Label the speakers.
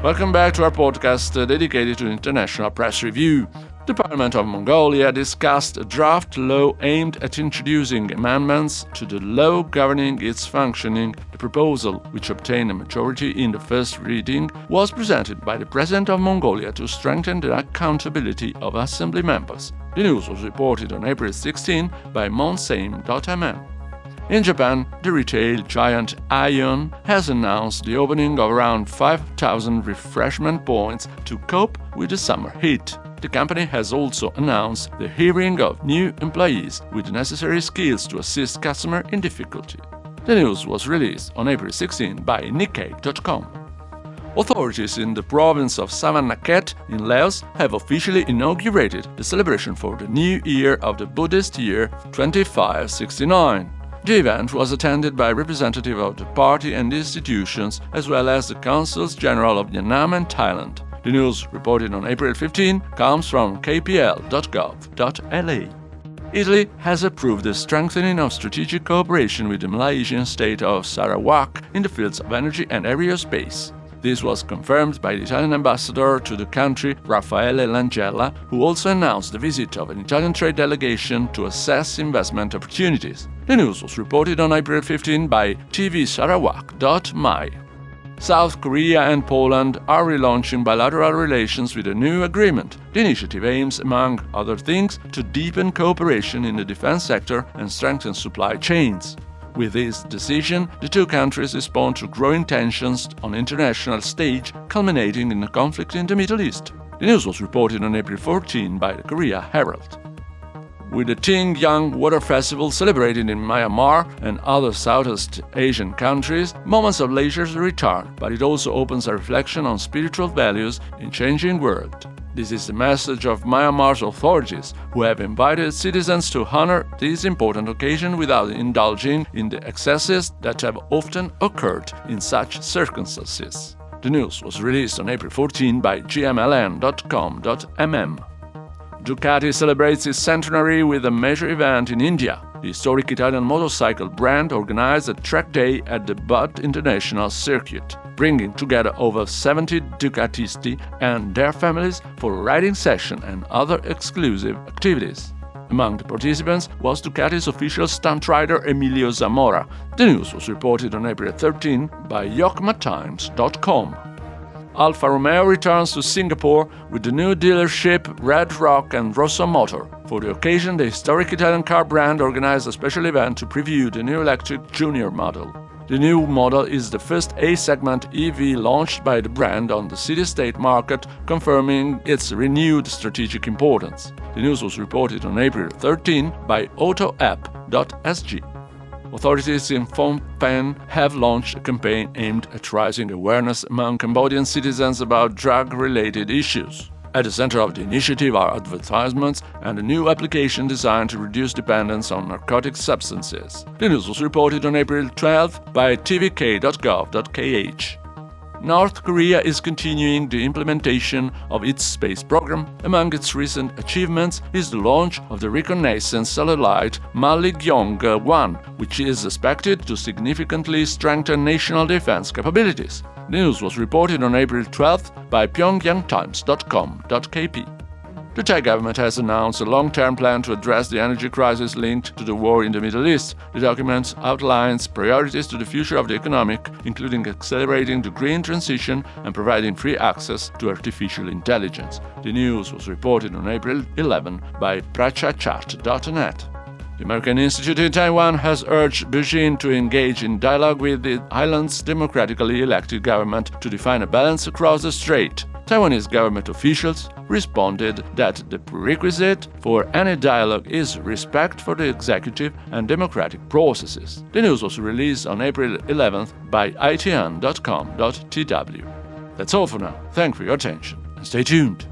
Speaker 1: Welcome back to our podcast dedicated to international press review. The Parliament of Mongolia discussed a draft law aimed at introducing amendments to the law governing its functioning. The proposal, which obtained a majority in the first reading, was presented by the President of Mongolia to strengthen the accountability of Assembly members. The news was reported on April 16 by Monseim.mm. In Japan, the retail giant Aion has announced the opening of around 5,000 refreshment points to cope with the summer heat. The company has also announced the hiring of new employees with the necessary skills to assist customers in difficulty. The news was released on April 16 by Nikkei.com. Authorities in the province of Savannakhet in Laos have officially inaugurated the celebration for the new year of the Buddhist year 2569. The event was attended by representatives of the party and institutions, as well as the Consuls General of Vietnam and Thailand. The news, reported on April 15, comes from kpl.gov.la. Italy has approved the strengthening of strategic cooperation with the Malaysian state of Sarawak in the fields of energy and aerospace. This was confirmed by the Italian ambassador to the country, Raffaele Langella, who also announced the visit of an Italian trade delegation to assess investment opportunities. The news was reported on April 15 by tvsarawak.my. South Korea and Poland are relaunching bilateral relations with a new agreement. The initiative aims, among other things, to deepen cooperation in the defense sector and strengthen supply chains. With this decision, the two countries respond to growing tensions on the international stage, culminating in a conflict in the Middle East. The news was reported on April 14 by the Korea Herald. With the Ting-Yang Water Festival celebrated in Myanmar and other Southeast Asian countries, moments of leisure return, but it also opens a reflection on spiritual values in a changing world. This is the message of Myanmar's authorities, who have invited citizens to honor this important occasion without indulging in the excesses that have often occurred in such circumstances. The news was released on April 14 by gmln.com.mm. Ducati celebrates its centenary with a major event in India. The historic Italian motorcycle brand organized a track day at the Budd International Circuit, bringing together over 70 Ducatisti and their families for a riding session and other exclusive activities. Among the participants was Ducati's official stunt rider Emilio Zamora. The news was reported on April 13 by YokmaTimes.com. Alfa Romeo returns to Singapore with the new dealership Red Rock and Rosso Motor. For the occasion, the historic Italian car brand organized a special event to preview the new electric Junior model. The new model is the first A-segment EV launched by the brand on the city-state market, confirming its renewed strategic importance. The news was reported on April 13 by AutoApp.sg. Authorities in Phnom Penh have launched a campaign aimed at raising awareness among Cambodian citizens about drug-related issues. At the center of the initiative are advertisements and a new application designed to reduce dependence on narcotic substances. The news was reported on April 12 by tvk.gov.kh. North Korea is continuing the implementation of its space program. Among its recent achievements is the launch of the reconnaissance satellite Malligyong-1, which is expected to significantly strengthen national defense capabilities. The news was reported on April 12 by pyongyangtimes.com.kp. The Thai government has announced a long-term plan to address the energy crisis linked to the war in the Middle East. The document outlines priorities to the future of the economy, including accelerating the green transition and providing free access to artificial intelligence. The news was reported on April 11 by prachachat.net. The American Institute in Taiwan has urged Beijing to engage in dialogue with the island's democratically elected government to define a balance across the strait. Taiwanese government officials responded that the prerequisite for any dialogue is respect for the executive and democratic processes. The news was released on April 11th by itn.com.tw. That's all for now. Thanks for your attention and stay tuned.